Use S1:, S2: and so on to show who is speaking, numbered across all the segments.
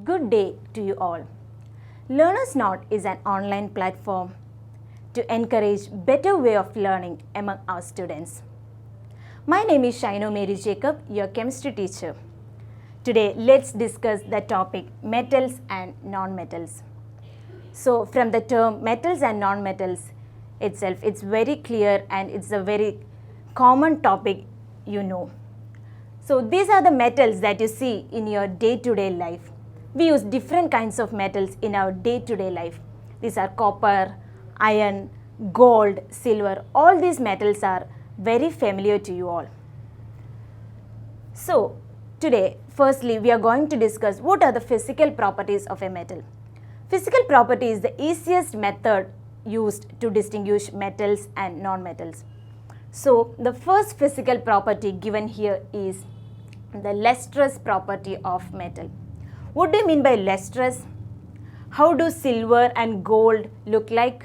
S1: Good day to you all. Learners Note is an online platform to encourage better way of learning among our students. My name is Shaino Mary Jacob, your chemistry teacher. Today let's discuss the topic metals and non-metals. So from the term metals and non-metals itself, it's very clear and it's a very common topic you know. So these are the metals that you see in your day-to-day life. We use different kinds of metals in our day-to-day life. These are copper, iron, gold, silver. All these metals are very familiar to you all. So today, firstly, we are going to discuss what are the physical properties of a metal. Physical property is the easiest method used to distinguish metals and non-metals. So the first physical property given here is the lustrous property of metal. What do you mean by lustrous? How do silver and gold look like?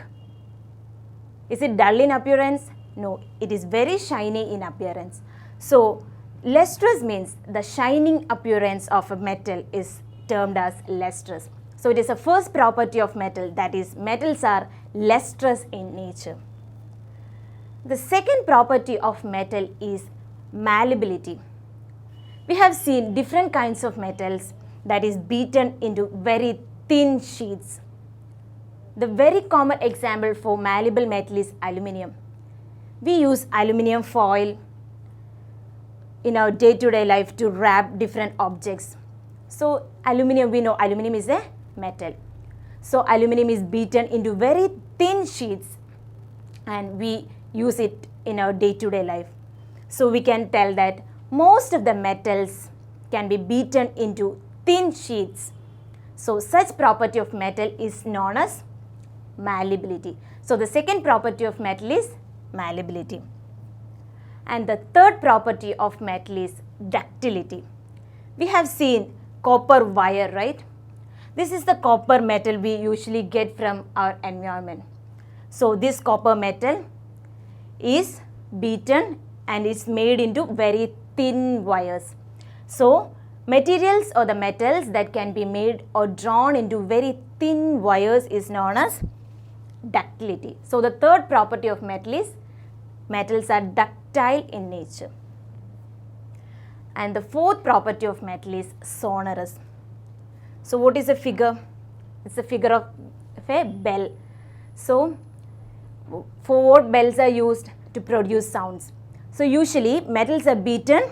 S1: Is it dull in appearance? No, it is very shiny in appearance. So lustrous means the shining appearance of a metal is termed as lustrous. So it is a first property of metal, that is metals are lustrous in nature. The second property of metal is malleability. We have seen different kinds of metals that is beaten into very thin sheets. The very common example for malleable metal is aluminium. We use aluminium foil in our day-to-day life to wrap different objects. So aluminium, we know aluminium is a metal. So aluminium is beaten into very thin sheets and we use it in our day-to-day life. So we can tell that most of the metals can be beaten into thin sheets. So such property of metal is known as malleability. So the second property of metal is malleability. And the third property of metal is ductility. We have seen copper wire, right? This is the copper metal we usually get from our environment. So this copper metal is beaten and is made into very thin wires. So materials or the metals that can be made or drawn into very thin wires is known as ductility. So the third property of metal is metals are ductile in nature. And the fourth property of metal is sonorous. So what is a figure? It's a figure of a bell. So for what bells are used? To produce sounds. So usually metals are beaten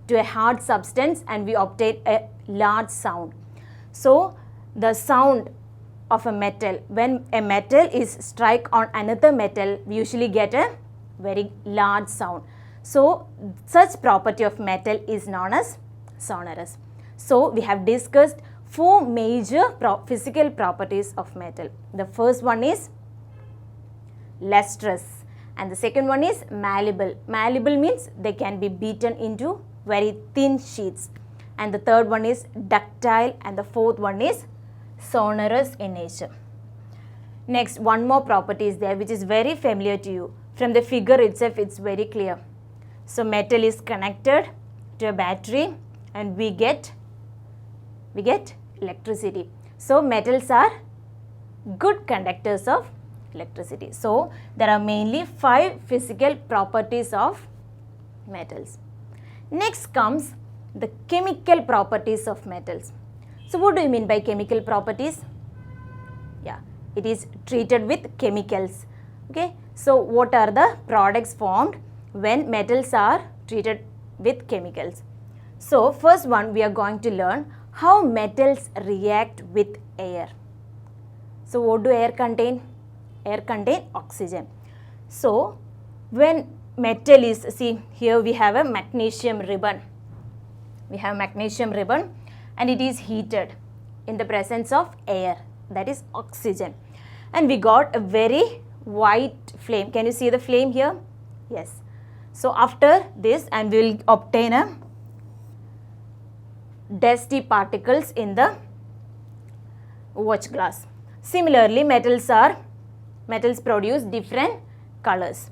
S1: to a hard substance and we obtain a large sound. So the sound of a metal, when a metal is strike on another metal, we usually get a very large sound. So such property of metal is known as sonorous. So we have discussed four major physical properties of metal. The first one is lustrous and the second one is malleable. Malleable means they can be beaten into very thin sheets. And the third one is ductile and the fourth one is sonorous in nature. Next, one more property is there which is very familiar to you. From the figure itself, it's very clear. So metal is connected to a battery and we get electricity. So metals are good conductors of electricity. So there are mainly 5 physical properties of metals. Next comes the chemical properties of metals. So what do you mean by chemical properties? Yeah, it is treated with chemicals. Okay, so what are the products formed when metals are treated with chemicals? So first one we are going to learn how metals react with air. So what do air contain? Air contain oxygen. So when metal is, see here we have a magnesium ribbon. We have magnesium ribbon and it is heated in the presence of air, that is oxygen. And we got a very white flame. Can you see the flame here? Yes. So after this and we will obtain a dusty particles in the watch glass. Similarly, metals produce different colors.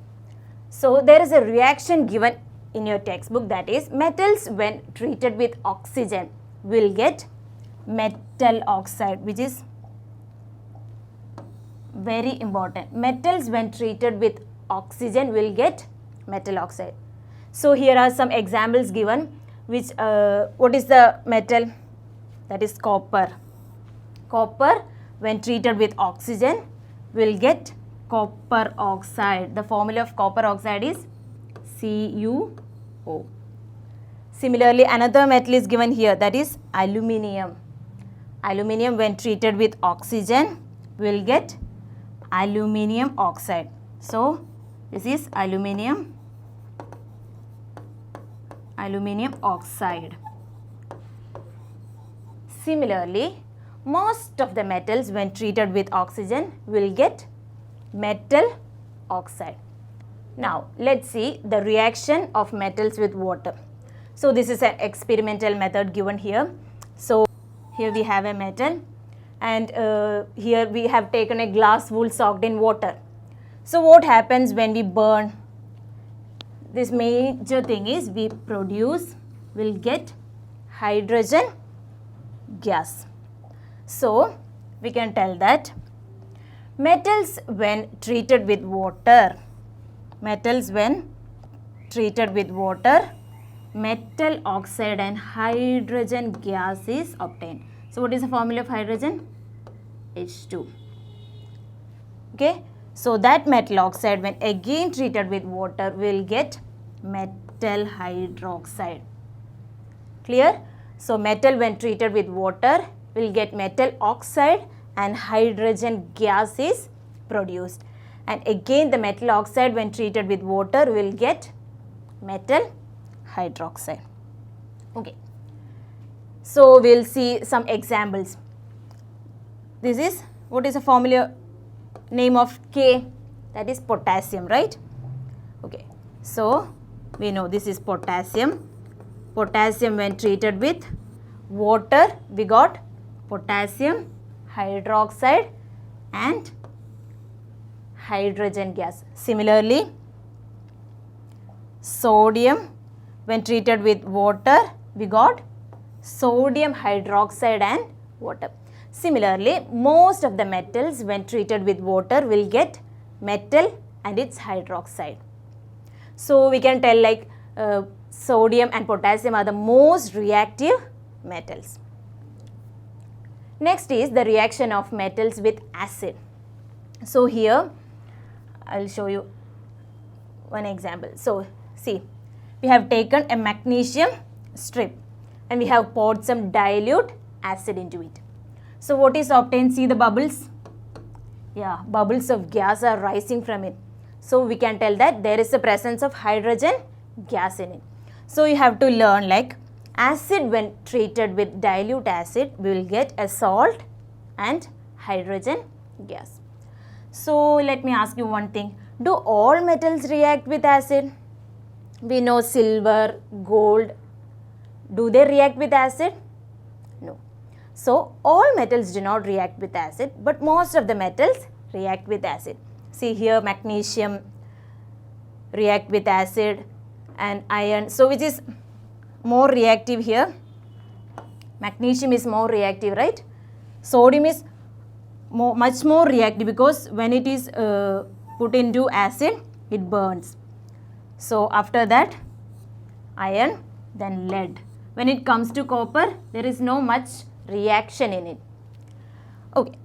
S1: So there is a reaction given in your textbook, that is metals when treated with oxygen will get metal oxide, which is very important. Metals when treated with oxygen will get metal oxide. So here are some examples given, which what is the metal? That is copper. Copper when treated with oxygen will get copper oxide. The formula of copper oxide is CuO. Similarly, another metal is given here, that is aluminium. Aluminium when treated with oxygen will get aluminium oxide. So this is aluminium oxide. Similarly, most of the metals when treated with oxygen will get metal oxide. Now let's see the reaction of metals with water. So this is an experimental method given here. So here we have a metal, and here we have taken a glass wool soaked in water. So what happens when we burn? This major thing is we'll get hydrogen gas. So we can tell that metals when treated with water, metal oxide and hydrogen gas is obtained. So what is the formula of hydrogen? H2. Okay. So that metal oxide when again treated with water will get metal hydroxide. Clear? So metal when treated with water will get metal oxide and hydrogen gas is produced. And again the metal oxide when treated with water will get metal hydroxide. Okay. So we'll see some examples. This is, what is the formula name of K? That is potassium, right? Okay. So we know this is potassium. Potassium when treated with water we got potassium hydroxide and hydrogen gas. Similarly, sodium when treated with water we got sodium hydroxide and water. Similarly, most of the metals when treated with water will get metal and its hydroxide. So we can tell like sodium and potassium are the most reactive metals. Next is the reaction of metals with acid. So here I will show you one example. So see, we have taken a magnesium strip and we have poured some dilute acid into it. So what is obtained? See the bubbles? Yeah, bubbles of gas are rising from it. So we can tell that there is the presence of hydrogen gas in it. So you have to learn like acid when treated with dilute acid we will get a salt and hydrogen gas. So let me ask you one thing. Do all metals react with acid? We know silver, gold. Do they react with acid? No. So all metals do not react with acid, but most of the metals react with acid. See here, magnesium react with acid and iron. So which is more reactive here? Magnesium is more reactive, right? Sodium is much more reactive because when it is put into acid, it burns. So after that, iron, then lead. When it comes to copper, there is no much reaction in it. Okay.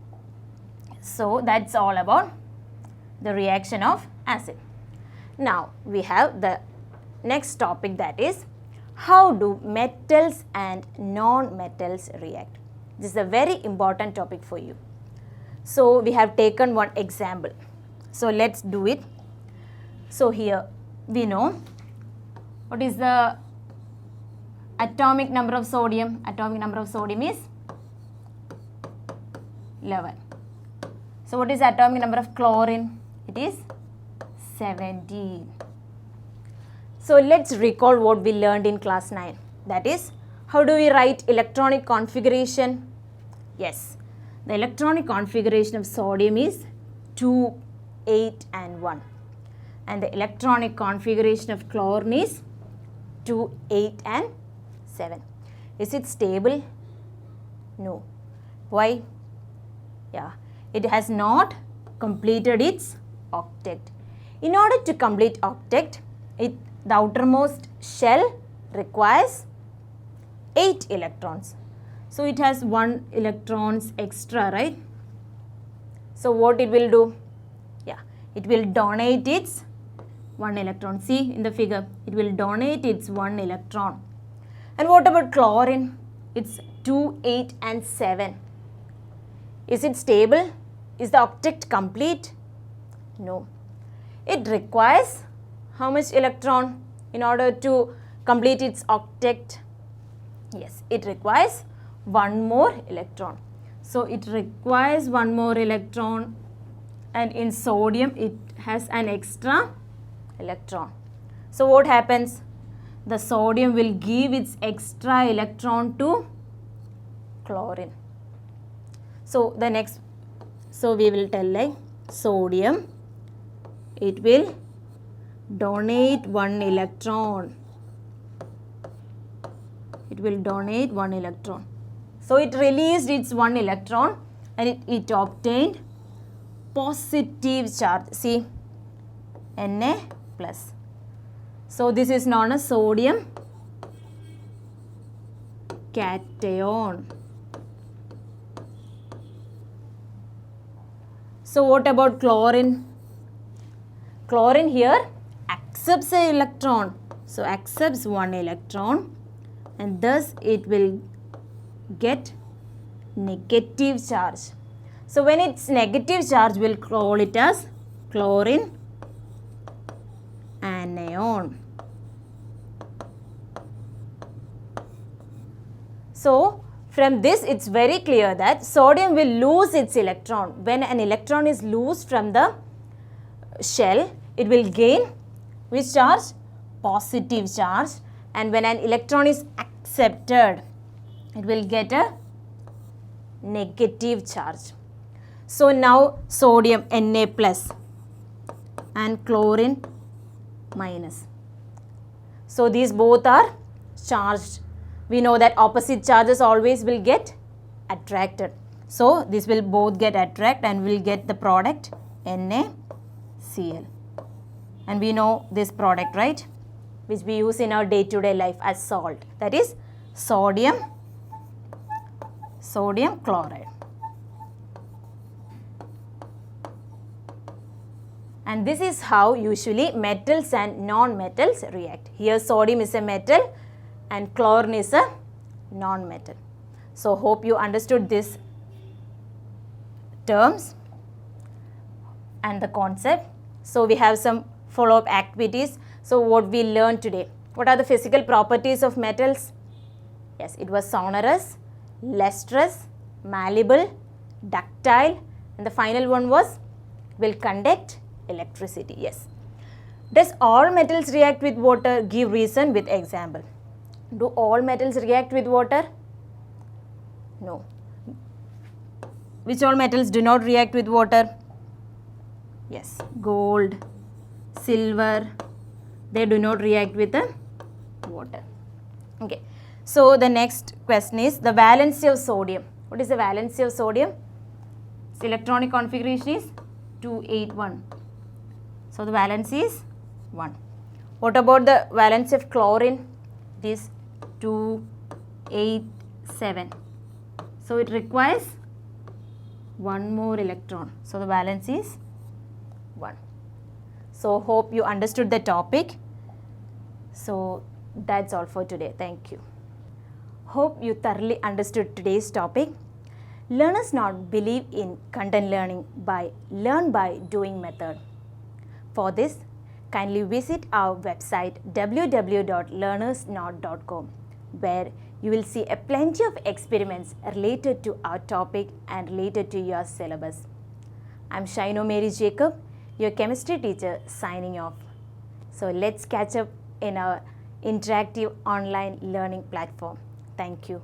S1: So that's all about the reaction of acid. Now we have the next topic, that is how do metals and non-metals react. This is a very important topic for you. So we have taken one example. So let's do it. So here we know what is the atomic number of sodium. Atomic number of sodium is 11. So what is the atomic number of chlorine? It is 17. So let's recall what we learned in class 9. That is, how do we write electronic configuration? Yes, the electronic configuration of sodium is 2, 8 and 1. And the electronic configuration of chlorine is 2, 8 and 7. Is it stable? No. Why? Yeah, it has not completed its octet. In order to complete octet, the outermost shell requires 8 electrons. So it has 1 electrons extra, right? So what it will do? Yeah, it will donate its 1 electron. See in the figure, it will donate its 1 electron. And what about chlorine? It's 2, 8 and 7. Is it stable? Is the octet complete? No. It requires how much electron in order to complete its octet? Yes, it requires 1 more electron. So it requires 1 more electron, and in sodium it has an extra electron. So what happens? The sodium will give its extra electron to chlorine. So the next, so we will tell like sodium, it will donate 1 electron. It will donate 1 electron. So it released its 1 electron and it obtained positive charge. See, Na plus. So this is known as sodium cation. So what about chlorine? Chlorine here accepts an electron. So accepts 1 electron, and thus it will get negative charge. So when it's negative charge, we'll call it as chlorine anion. So from this it's very clear that sodium will lose its electron. When an electron is loosed from the shell, it will gain which charge? Positive charge. And when an electron is accepted, it will get a negative charge. So now sodium Na plus and chlorine minus. So these both are charged. We know that opposite charges always will get attracted. So this will both get attracted and will get the product NaCl. And we know this product, right, which we use in our day-to-day life as salt. That is sodium chloride. And this is how usually metals and non-metals react. Here sodium is a metal and chlorine is a non-metal. So hope you understood these terms and the concept. So we have some follow-up activities. So what we learned today? What are the physical properties of metals? Yes, it was sonorous, lustrous, malleable, ductile, and the final one was will conduct electricity. Yes. Does all metals react with water? Give reason with example. Do all metals react with water? No. Which all metals do not react with water? Yes, gold, silver, they do not react with the water. Okay. So the next question is the valency of sodium. What is the valency of sodium? Its electronic configuration is 281. So the valency is 1. What about the valency of chlorine? It is 287. So it requires 1 more electron. So the valence is 1. So hope you understood the topic. So that's all for today. Thank you. Hope you thoroughly understood today's topic. Learners not believe in content learning by learn by doing method. For this, kindly visit our website www.learnersnot.com, where you will see a plenty of experiments related to our topic and related to your syllabus. I'm Shaino Mary Jacob, your chemistry teacher, signing off. So let's catch up in our interactive online learning platform. Thank you.